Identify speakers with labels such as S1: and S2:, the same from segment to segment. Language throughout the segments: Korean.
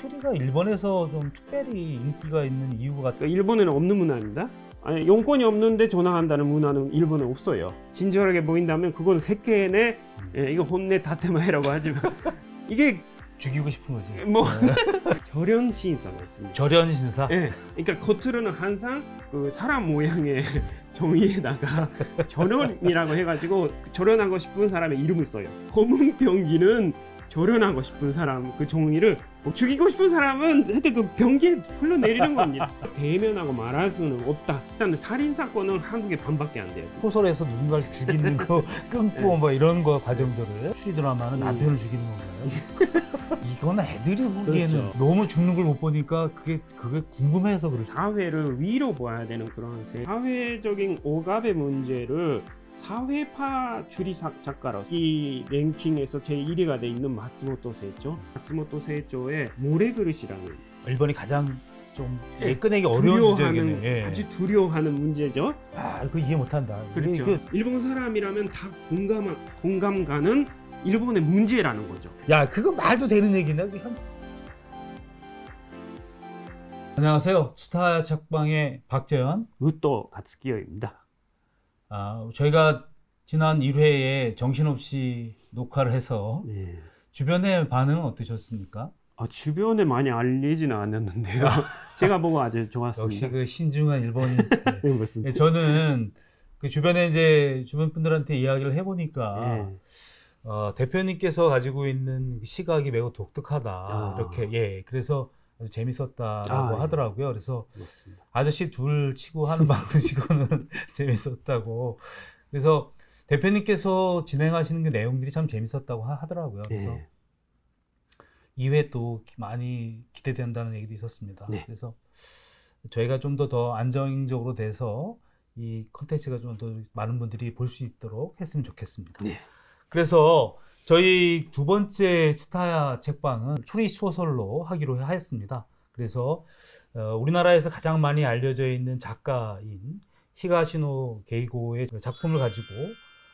S1: 추리가 일본에서 좀 특별히 인기가 있는 이유가
S2: 그러니까 일본에는 없는 문화입니다. 아니, 용건이 없는데 전화한다는 문화는 일본에 없어요. 친절하게 보인다면 그건 세계내 이거 혼내 다테마이라고 하지만 이게
S1: 죽이고 싶은 거지.
S2: 뭐 절연 신사가 있습니다.
S1: 절연 신사?
S2: 네, 그러니까 겉으로는 항상 그 사람 모양의 종이에다가 절연이라고 해가지고 절연하고 싶은 사람의 이름을 써요. 검은 병기는 절연하고 싶은 사람 그 종이를 죽이고 싶은 사람은 하여튼 그 병기에 흘러내리는 겁니다. 대면하고 말할 수는 없다. 일단 살인 사건은 한국에 반밖에 안 돼요.
S1: 소설에서 누군가를 죽이는 거 끊고 뭐 이런 거 과정들을 추리 드라마는 남편을 죽이는 건가요? 이건 애들이 보기에는
S2: 그렇죠.
S1: 너무 죽는 걸 못 보니까 그게 궁금해서 그렇죠.
S2: 사회를 위로 봐야 되는 그런 사회적인 억압의 문제를 사회파 추리 작가로 이 랭킹에서 제1위가 돼 있는 마츠모토 세이조. 마츠모토 세이조의 모래그릇이라는
S1: 일본이 가장 좀 꺼내기 어려운 주제이겠네. 예.
S2: 아주 두려워하는 문제죠.
S1: 아, 이거 이해 못한다.
S2: 그렇죠. 일본 사람이라면 다 공감 가는 일본의 문제라는 거죠.
S1: 야, 그거 말도 되는 얘기네. 안녕하세요. 스타 책방의 박재현,
S2: 우토 가츠키요입니다.
S1: 저희가 지난 1회에 정신없이 녹화를 해서 주변의 반응은 어떠셨습니까?
S2: 주변에 많이 알리지는 않았는데요. 제가 보고 아주 좋았습니다.
S1: 역시 그 신중한 일본인.
S2: 네.
S1: 저는 그 주변에 이제 주변 분들한테 이야기를 해보니까 대표님께서 가지고 있는 시각이 매우 독특하다. 이렇게 그래서 아주 재밌었다라고 하더라고요. 그래서
S2: 맞습니다.
S1: 아저씨 둘 치고 하는 방송 치고는 재밌었다고. 그래서 대표님께서 진행하시는 그 내용들이 참 재밌었다고 하더라고요. 그래서 2회 또 많이 기대된다는 얘기도 있었습니다. 그래서 저희가 좀 더 안정적으로 돼서 이 컨텐츠가 좀 더 많은 분들이 볼 수 있도록 했으면 좋겠습니다. 그래서 저희 두 번째 스타 책방은 추리 소설로 하기로 하였습니다. 그래서 우리나라에서 가장 많이 알려져 있는 작가인 히가시노 게이고의 작품을 가지고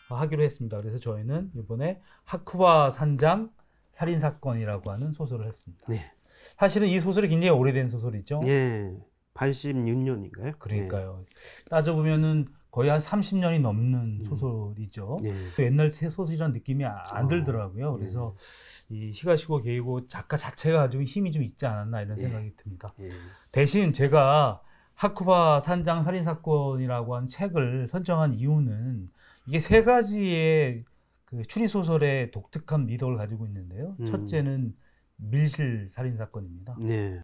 S1: 하기로 했습니다. 그래서 저희는 이번에 하쿠바 산장 살인사건이라고 하는 소설을 했습니다. 사실은 이 소설이 굉장히 오래된 소설이죠.
S2: 86년인가요?
S1: 그러니까요. 따져보면은 거의 한 30년이 넘는 소설이죠. 옛날 소설이라는 느낌이 안 들더라고요. 그래서 이 히가시노 게이고 작가 자체가 가지고 힘이 좀 있지 않았나 이런 생각이 듭니다. 대신 제가 하쿠바 산장 살인사건이라고 하는 책을 선정한 이유는 이게 세 가지의 그 추리소설의 독특한 미덕을 가지고 있는데요. 첫째는 밀실 살인사건입니다.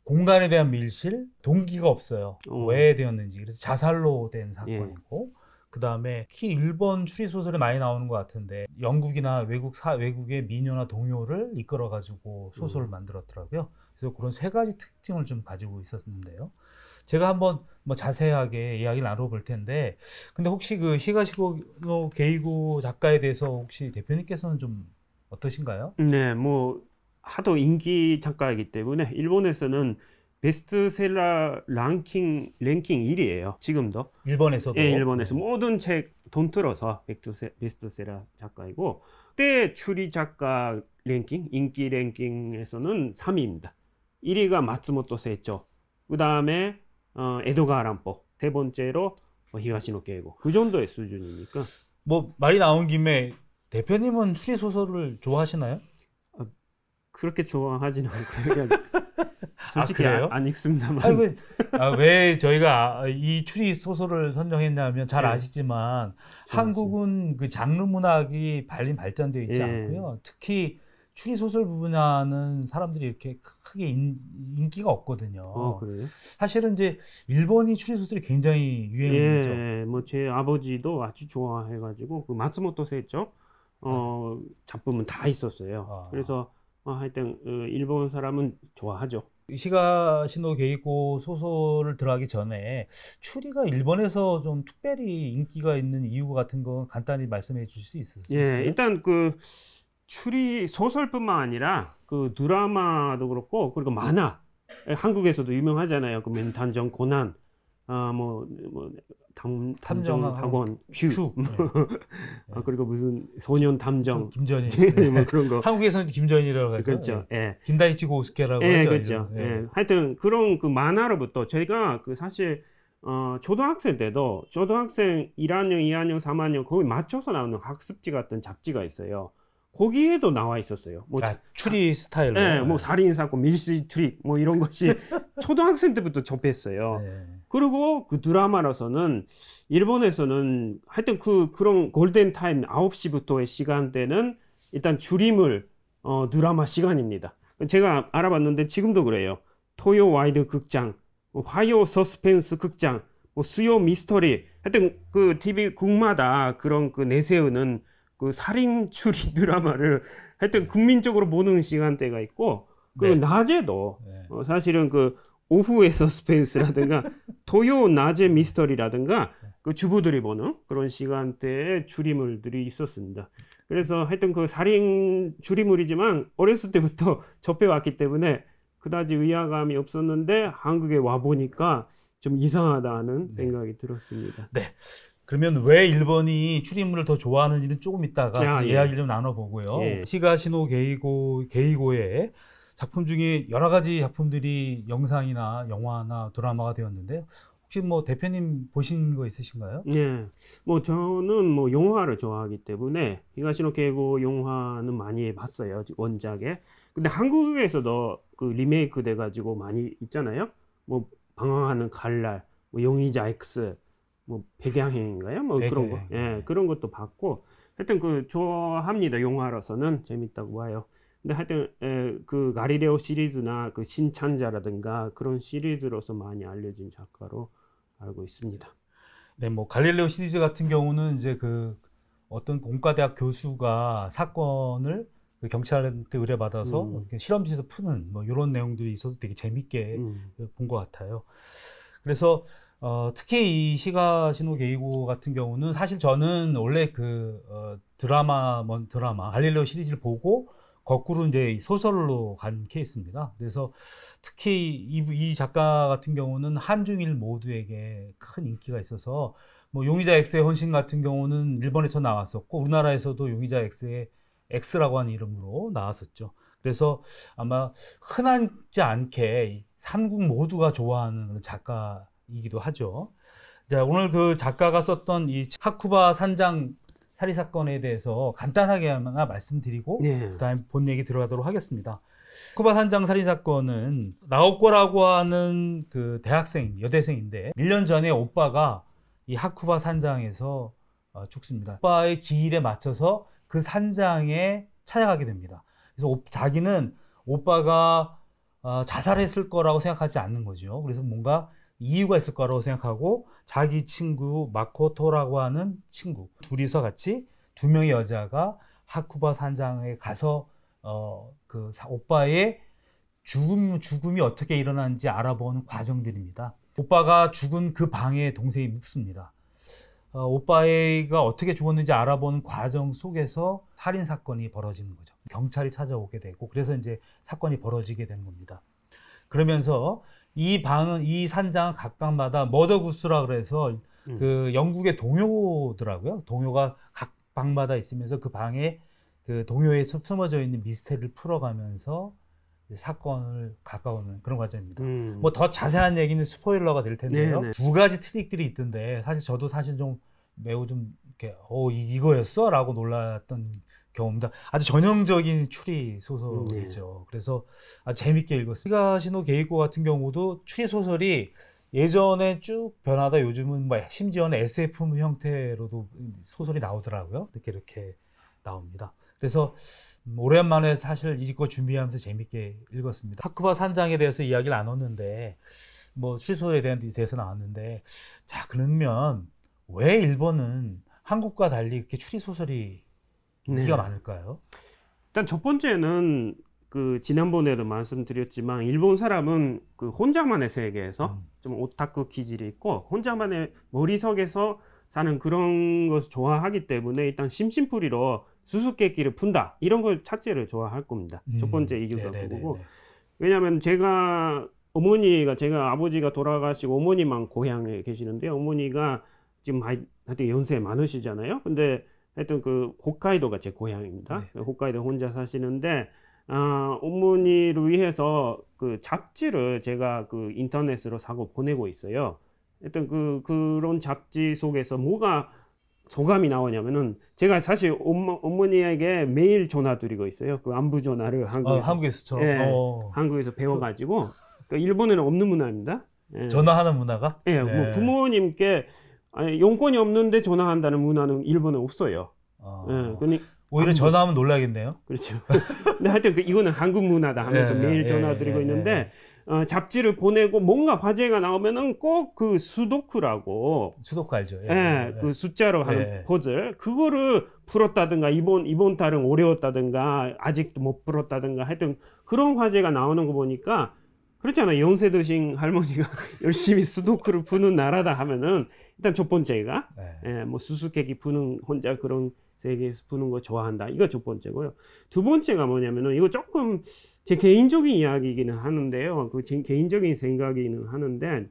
S1: 공간에 대한 밀실, 동기가 없어요. 왜 되었는지. 그래서 자살로 된 사건이고, 그 다음에 특히 일본 추리소설에 많이 나오는 것 같은데 영국이나 외국의 미녀나 동요를 이끌어가지고 소설을 만들었더라고요. 그래서 그런 세 가지 특징을 좀 가지고 있었는데요. 제가 한번 뭐 자세하게 이야기를 나눠볼 텐데, 근데 혹시 그 히가시노 게이고 작가에 대해서 혹시 대표님께서는 좀 어떠신가요?
S2: 네, 뭐 하도 인기 작가이기 때문에 일본에서는 베스트셀러 랭킹 1위예요. 지금도.
S1: 일본에서도?
S2: 일본에서 모든 책 통틀어서 베스트셀러 작가이고, 그때 추리 작가 랭킹, 인기 랭킹에서는 3위입니다. 1위가 마츠모토 세이조, 그 다음에 에도가 아란포, 세 번째로 히가시노 게이고. 그 정도의 수준이니까.
S1: 뭐 말이 나온 김에 대표님은 추리 소설을 좋아하시나요?
S2: 그렇게 좋아하지는 않고요. 솔직히 안 읽습니다만.
S1: 왜 저희가 이 추리 소설을 선정했냐면 잘 아시지만 한국은 그 장르 문학이 발전되어 있지 않고요. 특히 추리 소설 분야는 사람들이 이렇게 크게 인기가 없거든요.
S2: 그래요?
S1: 사실은 이제 일본이 추리 소설이 굉장히 유행이죠.
S2: 뭐 제 아버지도 아주 좋아해가지고 그 마츠모토 세이조 작품은 다 있었어요. 그래서 하여튼 일본 사람은 좋아하죠.
S1: 히가시노 게이고 소설을 들어가기 전에 추리가 일본에서 좀 특별히 인기가 있는 이유 같은 거 간단히 말씀해 주실 수 있으세요?
S2: 일단 그 추리 소설뿐만 아니라 그 드라마도 그렇고, 그리고 만화, 한국에서도 유명하잖아요. 그 멘탄정 고난, 탐정학원 큐.
S1: 네.
S2: 그리고 무슨 소년 탐정
S1: 김전희.
S2: 뭐 그런 거.
S1: 한국에서는 김전희라고 하죠.
S2: 그렇죠. 예.
S1: 김다이치 고우스케라고
S2: 예,
S1: 하죠.
S2: 그렇죠. 예. 하여튼 그런 그 만화로부터 저희가 그 사실 초등학생 때도 초등학생 1학년, 2학년, 3학년 거기 맞춰서 나오는 학습지 같은 잡지가 있어요. 거기에도 나와 있었어요. 뭐
S1: 추리 스타일로.
S2: 네, 뭐 살인 사건, 밀시 트릭 뭐 이런 것이 초등학생 때부터 접했어요.
S1: 네.
S2: 그리고 그 드라마로서는 일본에서는 하여튼 그런 골든 타임 9시부터의 시간대는 일단 줄임을 드라마 시간입니다. 제가 알아봤는데 지금도 그래요. 토요 와이드 극장, 화요 서스펜스 극장, 뭐 수요 미스터리, 하여튼 그 TV 국마다 그런 그 내세우는 그 살인 추리 드라마를 하여튼 국민적으로 보는 시간대가 있고, 그
S1: 네.
S2: 낮에도
S1: 네.
S2: 사실은 그 오후의 서스펜스라든가 토요 낮의 미스터리라든가 그 주부들이 보는 그런 시간대에 추리물들이 있었습니다. 그래서 하여튼 그 살인 추리물이지만 어렸을 때부터 접해왔기 때문에 그다지 의아감이 없었는데 한국에 와 보니까 좀 이상하다는 생각이 들었습니다.
S1: 네. 그러면 왜 일본이 추리물을 더 좋아하는지는 조금 이따가 이야기를 좀 나눠보고요.
S2: 예.
S1: 히가시노 게이고의 작품 중에 여러 가지 작품들이 영상이나 영화나 드라마가 되었는데요. 혹시 뭐 대표님 보신 거 있으신가요?
S2: 예. 뭐 저는 뭐 영화를 좋아하기 때문에 히가시노 게이고 영화는 많이 봤어요. 원작에. 근데 한국에서도 그 리메이크 돼가지고 많이 있잖아요. 뭐 방황하는 칼날, 뭐 용의자 X, 뭐 백양행인가요? 뭐 그런 거. 예, 그런 것도 봤고, 하여튼 그 좋아합니다. 영화로서는 재밌다고 봐요. 근데 하여튼 그 가리레오 시리즈나 그 신찬자라든가 그런 시리즈로서 많이 알려진 작가로 알고 있습니다.
S1: 네, 뭐 갈릴레오 시리즈 같은 경우는 이제 그 어떤 공과대학 교수가 사건을 그 경찰한테 의뢰받아서 실험실에서 푸는 뭐 이런 내용들이 있어서 되게 재밌게 본 것 같아요. 그래서 특히 이 히가시노 게이고 같은 경우는 사실 저는 원래 그 드라마 갈릴레오 시리즈를 보고 거꾸로 이제 소설로 간 케이스입니다. 그래서 특히 이 작가 같은 경우는 한중일 모두에게 큰 인기가 있어서 뭐 용의자 X의 헌신 같은 경우는 일본에서 나왔었고 우리나라에서도 용의자 X의 X라고 하는 이름으로 나왔었죠. 그래서 아마 흔하지 않게 삼국 모두가 좋아하는 그런 작가이기도 하죠. 자, 오늘 그 작가가 썼던 이 하쿠바 산장 살인 사건에 대해서 간단하게 하나 말씀드리고 그다음에 본 얘기 들어가도록 하겠습니다. 하쿠바 산장 살인 사건은 나오코라고 하는 그 대학생, 여대생인데 1년 전에 오빠가 이 하쿠바 산장에서 죽습니다. 오빠의 기일에 맞춰서 그 산장에 찾아가게 됩니다. 그래서 자기는 오빠가 자살했을 거라고 생각하지 않는 거죠. 그래서 뭔가 이유가 있을 거라고 생각하고 자기 친구 마코토라고 하는 친구 둘이서 같이 두 명의 여자가 하쿠바 산장에 가서 그 오빠의 죽음이 어떻게 일어났는지 알아보는 과정들입니다. 오빠가 죽은 그 방에 동생이 묵습니다. 오빠가 어떻게 죽었는지 알아보는 과정 속에서 살인 사건이 벌어지는 거죠. 경찰이 찾아오게 되고 그래서 이제 사건이 벌어지게 되는 겁니다. 그러면서 이 산장은 각각마다 머더구스라 그래서 그 영국의 동요더라고요. 동요가 각 방마다 있으면서 그 방에 그 동요에 숨어져 있는 미스테리를 풀어가면서 사건을 가까우는 그런 과정입니다. 뭐 더 자세한 얘기는 스포일러가 될 텐데요. 네네. 두 가지 트릭들이 있던데 저도 좀 매우 좀 이렇게 이거였어? 라고 놀랐던 경우입니다. 아주 전형적인 추리 소설이죠. 그래서 아주 재밌게 읽었어요. 히가시노 게이고 같은 경우도 추리 소설이 예전에 쭉 변하다 요즘은 뭐 심지어는 SF 형태로도 소설이 나오더라고요. 이렇게 나옵니다. 그래서 오랜만에 사실 이거 준비하면서 재밌게 읽었습니다. 하쿠바 산장에 대해서 이야기를 나눴는데 뭐 추리소설에 대해서 나왔는데 자 그러면 왜 일본은 한국과 달리 이렇게 추리소설이 인기가 많을까요?
S2: 일단 첫 번째는 그 지난번에도 말씀드렸지만 일본 사람은 그 혼자만의 세계에서 좀 오타쿠 기질이 있고 혼자만의 머리속에서 사는 그런 것을 좋아하기 때문에 일단 심심풀이로 수수께끼를 푼다 이런 걸 자체를 좋아할 겁니다. 첫 번째 이유가 그거고 왜냐하면 제가 어머니가 제가 아버지가 돌아가시고 어머니만 고향에 계시는데 어머니가 지금 하여튼 연세 많으시잖아요. 근데 하여튼 그 홋카이도가 제 고향입니다. 네. 홋카이도 혼자 사시는데 어머니를 위해서 그 잡지를 제가 그 인터넷으로 사고 보내고 있어요. 하여튼 그런 잡지 속에서 뭐가 소감이 나오냐면은 제가 사실 어머니에게 매일 전화 드리고 있어요. 그 안부 전화를
S1: 한국에서처럼.
S2: 예, 한국에서 배워가지고 그 일본에는 없는 문화입니다. 예.
S1: 전화하는 문화가?
S2: 예, 뭐 부모님께 용건이 없는데 전화한다는 문화는 일본에 없어요. 예,
S1: 오히려 전화하면 놀라겠네요.
S2: 그렇죠. 근데 하여튼 이거는 한국 문화다 하면서 매일 전화 드리고 있는데 잡지를 보내고 뭔가 화제가 나오면은 꼭 그 수도쿠라고
S1: 수도쿠 알죠?
S2: 그 숫자로 하는 퍼즐 그거를 풀었다든가 이번 달은 어려웠다든가 아직도 못 풀었다든가 하여튼 그런 화제가 나오는 거 보니까 그렇잖아요. 연세 드신 할머니가 열심히 수도쿠를 푸는 나라다 하면은 일단 첫 번째가 뭐 수수께끼 푸는 혼자 그런 세계에서 푸는 거 좋아한다. 이거 첫 번째고요. 두 번째가 뭐냐면은 이거 조금 제 개인적인 이야기이기는 하는데요. 그 제 개인적인 생각이기는 하는데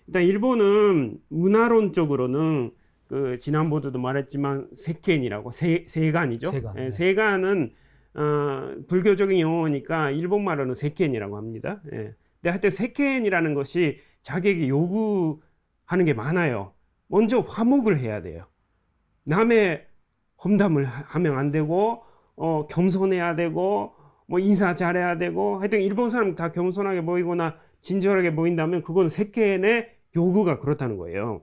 S2: 일단 일본은 문화론적으로는 그 지난번에도 말했지만 세켄이라고 세간이죠. 세간은 불교적인 용어니까 일본말로는 세켄이라고 합니다. 근데 하여튼 세켄이라는 것이 자기에게 요구하는 게 많아요. 먼저 화목을 해야 돼요. 남의 험담을 하면 안 되고 겸손해야 되고 뭐 인사 잘해야 되고 하여튼 일본 사람 다 겸손하게 보이거나 친절하게 보인다면 그건 세켄의 요구가 그렇다는 거예요.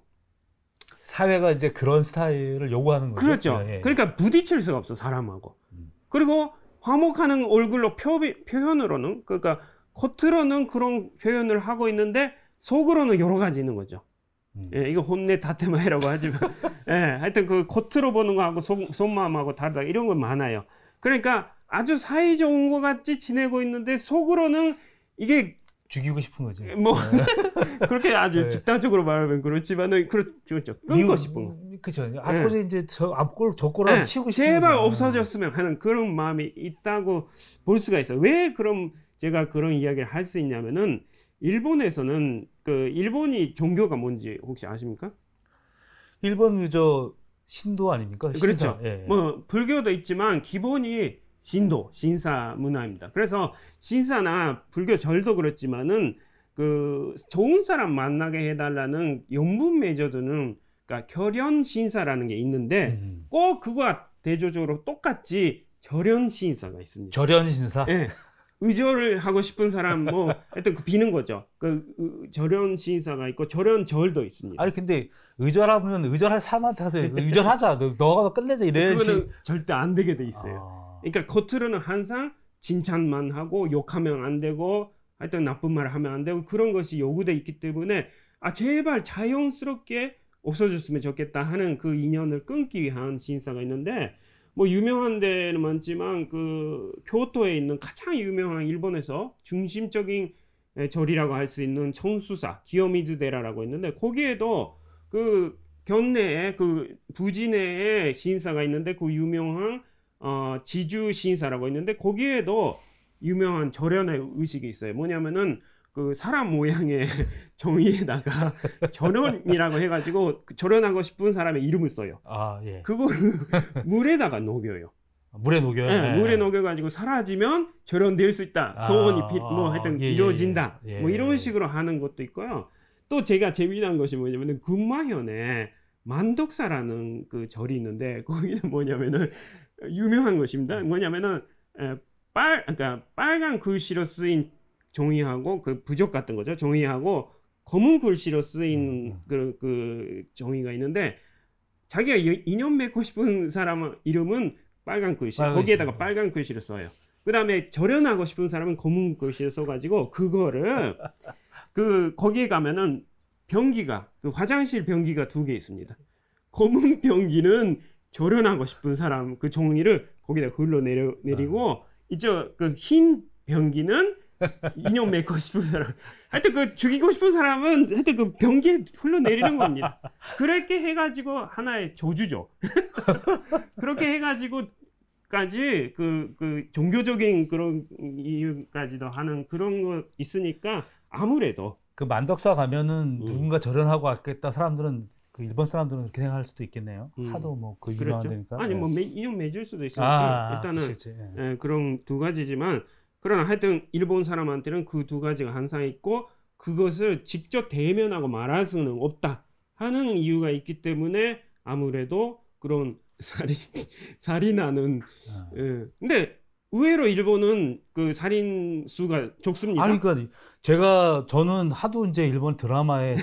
S1: 사회가 이제 그런 스타일을 요구하는 거죠.
S2: 그렇죠. 그러니까 부딪힐 수가 없어 사람하고. 그리고 화목하는 얼굴로 표현으로는 그러니까 겉으로는 그런 표현을 하고 있는데 속으로는 여러 가지 있는 거죠. 이거 혼내 다테마이라고 하지만 하여튼 그 겉으로 보는 거하고 속마음하고 다르다 이런 건 많아요. 그러니까 아주 사이좋은 것 같이 지내고 있는데 속으로는 이게
S1: 죽이고 싶은 거지.
S2: 뭐 그렇게 아주 집단적으로 말하면 그렇지만은 그렇죠. 끊고 싶은 거.
S1: 그렇죠. 도저히 이제 저 꼴을 치우고 싶은
S2: 제발 없어졌으면 하는 그런 마음이 있다고 볼 수가 있어요. 왜 그럼 제가 그런 이야기를 할 수 있냐면은 일본에서는 그 일본이 종교가 뭔지 혹시 아십니까?
S1: 일본 신도 아닙니까?
S2: 그렇죠. 뭐 불교도 있지만 기본이 신사 문화입니다. 그래서 신사나 불교 절도 그렇지만은 그 좋은 사람 만나게 해달라는 연분 맺어두는 그러니까 결연 신사라는 게 있는데 꼭 그거와 대조적으로 똑같이 절연 신사가 있습니다.
S1: 절연 신사?
S2: 네. 의절을 하고 싶은 사람 뭐 하여튼 비는 거죠. 그 절연 신사가 있고 절연 절도 있습니다.
S1: 아니 근데 의절하면 의절할 사람한테 가서 의절하자. 너가 끝내자 이래야지.
S2: 그거는 절대 안 되게 돼 있어요. 그러니까 겉으로는 항상 칭찬만 하고 욕하면 안 되고 하여튼 나쁜 말 하면 안 되고 그런 것이 요구돼 있기 때문에 제발 자연스럽게 없어졌으면 좋겠다 하는 그 인연을 끊기 위한 신사가 있는데 뭐 유명한 데는 많지만 그 교토에 있는 가장 유명한 일본에서 중심적인 절이라고 할 수 있는 청수사 기요미즈데라라고 있는데 거기에도 그 견내에 그 부지내에 신사가 있는데 그 유명한 지주 신사라고 있는데 거기에도 유명한 절연의 의식이 있어요. 뭐냐면은 그 사람 모양의 종이에다가 절연이라고 해가지고 절연하고 싶은 사람의 이름을 써요. 그걸 물에다가 녹여요.
S1: 물에 녹여요?
S2: 네, 물에 녹여가지고 사라지면 절연될 수 있다. 소원이 뭐 하여튼 이루어진다. 뭐 이런 식으로 하는 것도 있고요. 또 제가 재미난 것이 뭐냐면은 금마현에 만덕사라는 그 절이 있는데 거기는 뭐냐면은 유명한 것입니다. 뭐냐면은 그러니까 빨간 글씨로 쓰인 종이하고 그 부적 같은 거죠. 종이하고 검은 글씨로 쓰인 그 종이가 있는데 자기가 인연 맺고 싶은 사람 이름은 빨간 글씨 거기에다가 빨간 글씨를 써요. 그 다음에 절연하고 싶은 사람은 검은 글씨를 써가지고 그거를 거기에 가면은 변기가 그 화장실 변기가 2개 있습니다. 검은 변기는 절연하고 싶은 사람 그 종이를 거기다 흘러내리고 이쪽 그 흰 변기는 인연 맺고 싶은 사람 하여튼 그 죽이고 싶은 사람은 하여튼 그 변기에 흘러내리는 겁니다. 그렇게 해가지고 하나의 저주죠. 그렇게 해가지고 까지 그 종교적인 그런 이유까지도 하는 그런 거 있으니까 아무래도
S1: 그 만덕사 가면은 누군가 절연하고 왔겠다. 사람들은 그 일본 사람들은 그렇게 생각할 수도 있겠네요. 하도 뭐 그 유명한
S2: 그렇죠.
S1: 데니까.
S2: 아니 뭐 이름 맺을 수도 있으니까 일단은
S1: 그치.
S2: 예, 그런 두 가지지만 그러나 하여튼 일본 사람한테는 그 두 가지가 항상 있고 그것을 직접 대면하고 말할 수는 없다 하는 이유가 있기 때문에 아무래도 그런 살인하는 예. 근데 의외로 일본은 그 살인 수가 적습니다.
S1: 아니 그러니까 저는 하도 이제 일본 드라마에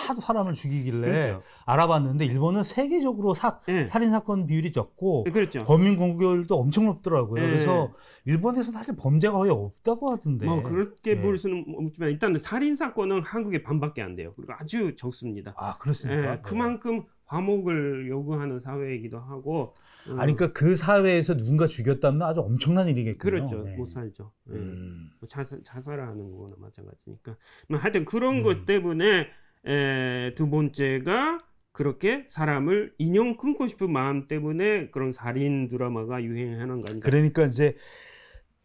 S1: 하도 사람을 죽이길래
S2: 그렇죠.
S1: 알아봤는데 일본은 세계적으로 살인 사건 비율이 적고
S2: 그렇죠.
S1: 범인 공개율도 엄청 높더라고요.
S2: 예.
S1: 그래서 일본에서 사실 범죄가 거의 없다고 하던데.
S2: 뭐 그렇게 볼 수는 없지만 일단 살인 사건은 한국에 반밖에 안 돼요. 그리고 아주 적습니다.
S1: 아 그렇습니까?
S2: 예, 그만큼 화목을 요구하는 사회이기도 하고.
S1: 아니 그러니까 그 사회에서 누군가 죽였다면 아주 엄청난 일이겠군요.
S2: 그렇죠. 못 살죠. 뭐 자살하는 거나 마찬가지니까. 하여튼 그런 것 때문에 두 번째가 그렇게 사람을 인형 끊고 싶은 마음 때문에 그런 살인 드라마가 유행하는 거 아닌가.
S1: 그러니까 이제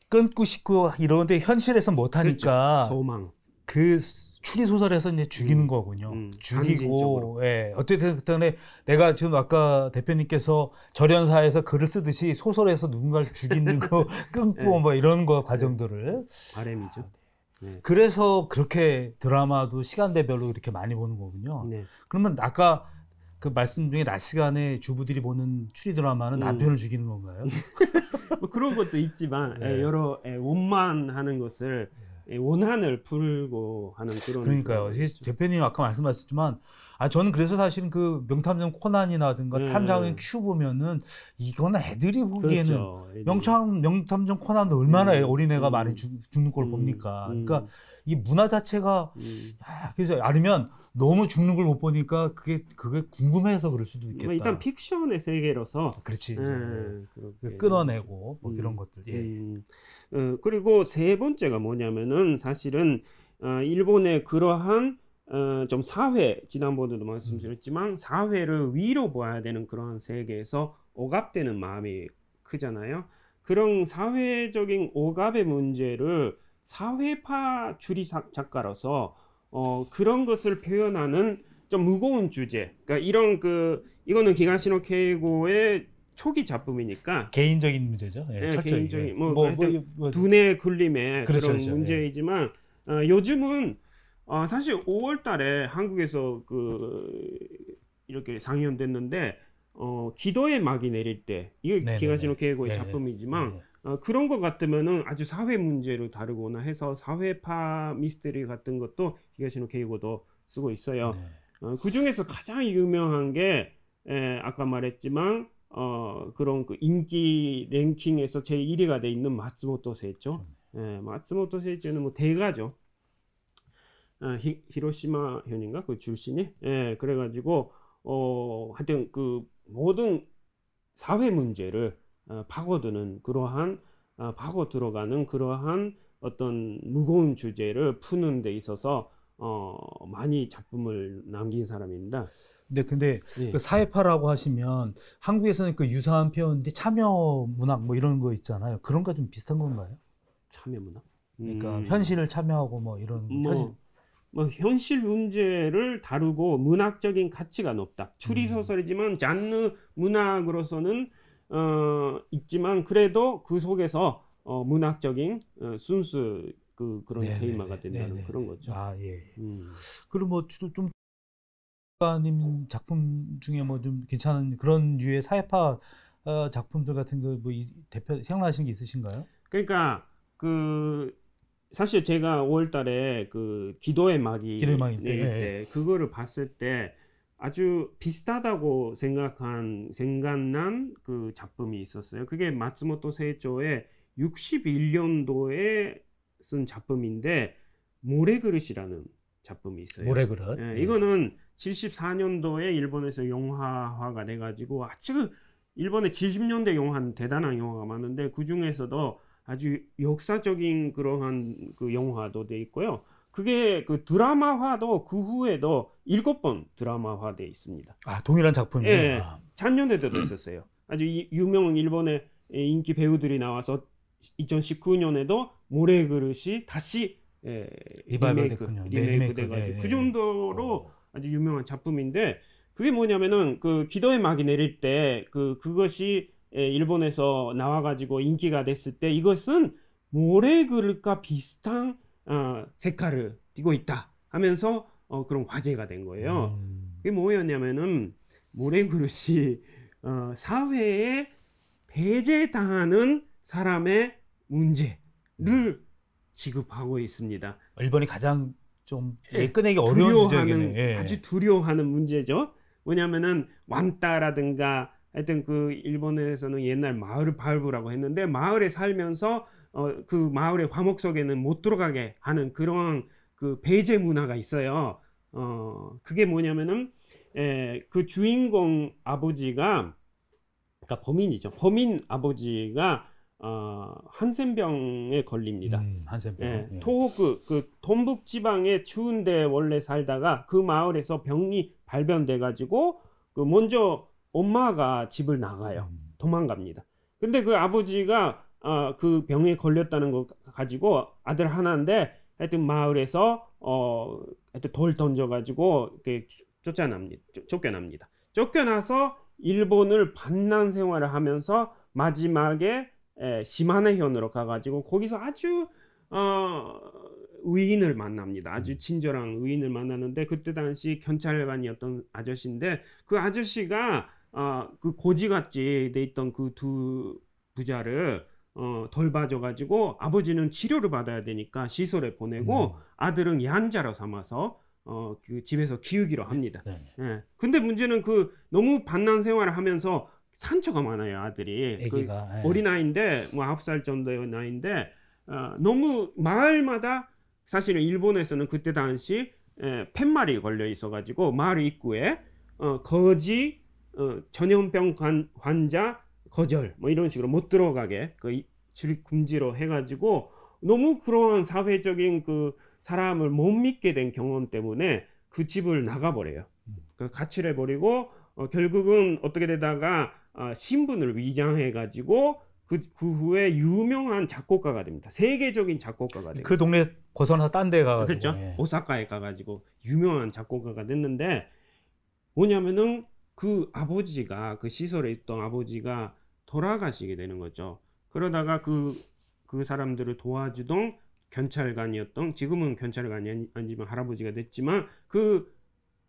S1: 끊고 싶고 이러는데 현실에서 못 하니까
S2: 그렇죠. 소망.
S1: 그 추리 소설에서 이제 죽이는 거군요. 죽이고, 예. 어쨌든 그때 내가 지금 아까 대표님께서 절연사에서 글을 쓰듯이 소설에서 누군가를 죽이는 거 끊고 뭐 이런 거 과정들을
S2: 바람이죠.
S1: 그래서 그렇게 드라마도 시간대별로 이렇게 많이 보는 거군요. 그러면 아까 그 말씀 중에 낮 시간에 주부들이 보는 추리 드라마는 남편을 죽이는 건가요?
S2: 뭐 그런 것도 있지만 여러 원만하는 것을 원한을 풀고 하는 그런.
S1: 그러니까요. 대표님 아까 말씀하셨지만 저는 그래서 사실은 그 명탐정 코난이라든가 탐정인 큐 보면은 이거는 애들이 보기에는
S2: 그렇죠.
S1: 명탐정 코난도 얼마나 어린애가 많이 죽는 걸 봅니까? 그러니까 이 문화 자체가 그래서 아니면 너무 죽는 걸 못 보니까 그게 궁금해서 그럴 수도 있겠다.
S2: 일단 픽션의 세계로서
S1: 그렇지.
S2: 그렇게
S1: 끊어내고 뭐 이런 것들.
S2: 그리고 세 번째가 뭐냐면은 사실은 일본의 그러한 좀 사회, 지난번에도 말씀드렸지만 사회를 위로 봐야 되는 그러한 세계에서 억압되는 마음이 크잖아요. 그런 사회적인 억압의 문제를 사회파 추리 작가로서 그런 것을 표현하는 좀 무거운 주제. 그러니까 이거는 기가시노 케이고의 초기 작품이니까
S1: 개인적인 문제죠.
S2: 개인적인 두뇌 굴림의
S1: 그렇죠,
S2: 그런 문제이지만 요즘은 사실 5월달에 한국에서 이렇게 상연됐는데 기도의 막이 내릴 때 이게 기가시노 케이고의 작품이지만 그런 것 같으면은 아주 사회 문제를 다루거나 해서 사회파 미스터리 같은 것도 기가시노 케이고도 쓰고 있어요. 그 중에서 가장 유명한 게 아까 말했지만 그런 그 인기 랭킹에서 제1위가 돼 있는 마츠모토 세이조. 마츠모토 세이조는 뭐 대가죠. 히로시마 현인가 그 출신이. 그래가지고 하여튼 그 모든 사회 문제를 파고드는 그러한 파고 들어가는 그러한 어떤 무거운 주제를 푸는 데 있어서 많이 작품을 남긴 사람입니다.
S1: 근데 그 사회파라고 하시면 한국에서는 그 유사한 표현인데 참여 문학 뭐 이런 거 있잖아요. 그런 거 좀 비슷한 건가요?
S2: 참여 문학?
S1: 그러니까 현실을 참여하고 뭐 이런
S2: 현실 문제를 다루고 문학적인 가치가 높다. 추리 소설이지만 장르 문학으로서는 있지만 그래도 그 속에서 문학적인 순수 그런 테이마가 된다는 그런 거죠.
S1: 그리고 뭐 좀 작가님 작품 중에 뭐 좀 괜찮은 그런 류의 사회파 작품들 같은 거 뭐 대표 생각나시는 게 있으신가요?
S2: 그러니까 사실 제가 5월달에 그 기도의 막이 내릴 때 그거를 봤을 때 아주 비슷하다고 생각난 그 작품이 있었어요. 그게 마츠모토 세이조의 61년도에 쓴 작품인데 모래그릇이라는 작품이 있어요.
S1: 모래그릇.
S2: 이거는 74년도에 일본에서 영화화가 돼가지고 아주 일본의 70년대 영화 대단한 영화가 많은데 그 중에서도 아주 역사적인 그러한 그 영화도 돼 있고요. 그게 그 드라마화도 그 후에도 7번 드라마화돼 있습니다.
S1: 동일한 작품이에요.
S2: 작년에도 있었어요. 아주 유명한 일본의 인기 배우들이 나와서 2019년에도 모래 그릇이 다시 리메이크 돼가지고 그 정도로 아주 유명한 작품인데, 그게 뭐냐면은 그 기도의 막이 내릴 때 그것이 일본에서 나와가지고 인기가 됐을 때 이것은 모래 그릇과 비슷한 색깔을 띠고 있다 하면서 그런 화제가 된 거예요. 그게 뭐였냐면은 모래 그릇이 사회에 배제당하는 사람의 문제를 지급하고 있습니다.
S1: 일본이 가장 좀 꺼내기 어려운 주제이겠네요.
S2: 아주 두려워하는 문제죠. 뭐냐면은 완따라든가 하여튼 그 일본에서는 옛날 마을 발부라고 했는데, 마을에 살면서 그 마을의 과목 속에는 못 들어가게 하는 그런 그 배제 문화가 있어요. 그게 뭐냐면은 그 주인공 아버지가, 그러니까 범인이죠. 범인 아버지가 한센병에 걸립니다.
S1: 한센병.
S2: 토호쿠 그 동북 지방의 추운데 원래 살다가 그 마을에서 병이 발병돼 가지고 그 먼저 엄마가 집을 나가요. 도망갑니다. 근데 그 아버지가 그 병에 걸렸다는 거 가지고 아들 하나인데 하여튼 마을에서 하여튼 돌 던져 가지고 이렇게 쫓겨납니다. 쫓겨나서 일본을 반난 생활을 하면서 마지막에 시마네현으로 가가지고 거기서 아주 의인을 만납니다. 아주 친절한 의인을 만나는데, 그때 당시 경찰관이었던 아저씨인데, 그 아저씨가 그 고지같이 돼 있던 그 두 부자를 돌봐줘가지고 아버지는 치료를 받아야 되니까 시설에 보내고 아들은 양자로 삼아서 그 집에서 키우기로 합니다. 근데 문제는 그 너무 반난 생활을 하면서 상처가 많아요, 아들이.
S1: 애기가.
S2: 어린아이인데 뭐 9살 정도의 나이인데 너무 마을마다, 사실은 일본에서는 그때 당시 팻말이 걸려 있어가지고 마을 입구에 거지, 전염병 환자 거절 뭐 이런 식으로 못 들어가게 그 출입 금지로 해가지고, 너무 그런 사회적인 그 사람을 못 믿게 된 경험 때문에 그 집을 나가버려요. 그 가출해 버리고 결국은 어떻게 되다가 신분을 위장해가지고 그 후에 유명한 작곡가가 됩니다. 세계적인 작곡가가 됩니다.
S1: 그 동네 벗어나 딴 데 가가지고.
S2: 그렇죠. 오사카에 가가지고 유명한 작곡가가 됐는데, 뭐냐면은 그 아버지가, 그 시설에 있던 아버지가 돌아가시게 되는 거죠. 그러다가 그 사람들을 도와주던 경찰관이었던, 지금은 경찰관이 아니지만 할아버지가 됐지만, 그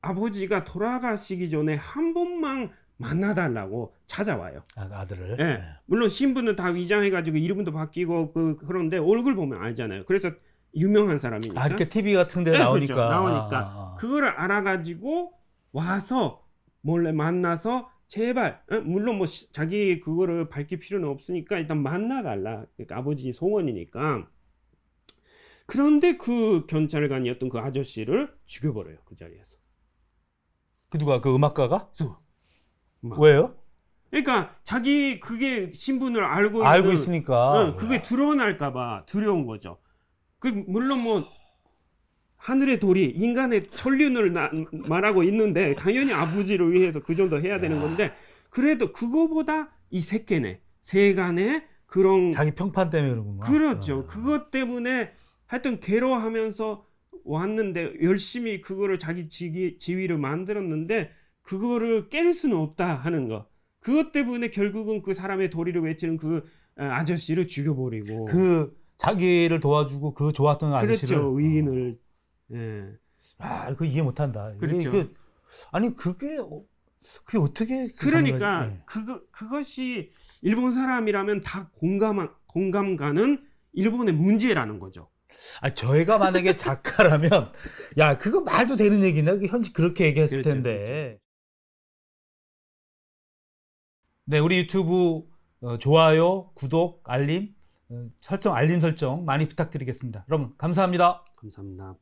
S2: 아버지가 돌아가시기 전에 한 번만 만나달라고 찾아와요.
S1: 아들을.
S2: 네. 물론 신분은 다 위장해가지고 이름도 바뀌고 그런데 얼굴 보면 알잖아요. 그래서 유명한 사람이니까.
S1: 이렇게 TV 같은 데 나오니까.
S2: 그렇죠. 나오니까. 그거를 알아가지고 와서 몰래 만나서 제발, 물론 뭐 자기 그거를 밝힐 필요는 없으니까 일단 만나달라. 그러니까 아버지 소원이니까. 그런데 그 경찰관이었던 그 아저씨를 죽여버려요, 그 자리에서.
S1: 그 누가, 그 음악가가?
S2: 막.
S1: 왜요?
S2: 그러니까 자기 그게 신분을 알고
S1: 있으니까
S2: 그게 드러날까봐 두려운 거죠. 그 물론 뭐 하늘의 돌이 인간의 천륜을 말하고 있는데 당연히 아버지를 위해서 그 정도 해야 되는 건데, 그래도 그거보다 이 세간의 그런
S1: 자기 평판 때문에 그러구나.
S2: 그렇죠. 그것 때문에 하여튼 괴로워하면서 왔는데 열심히 그거를 자기 지위를 만들었는데 그거를 깰 수는 없다 하는 거. 그것 때문에 결국은 그 사람의 도리를 외치는 그 아저씨를 죽여버리고,
S1: 그 자기를 도와주고 그 좋았던 아저씨를.
S2: 그렇죠. 의인을. 예.
S1: 그거 이해 못한다.
S2: 그렇죠.
S1: 아니 그게 어떻게?
S2: 그러니까 그것이 일본 사람이라면 다 공감 가는 일본의 문제라는 거죠.
S1: 저희가 만약에 작가라면 야 그거 말도 되는 얘기나, 현지 그렇게 얘기했을
S2: 그렇죠,
S1: 텐데.
S2: 그렇죠.
S1: 네, 우리 유튜브 좋아요, 구독, 알림 설정 많이 부탁드리겠습니다. 여러분 감사합니다.
S2: 감사합니다.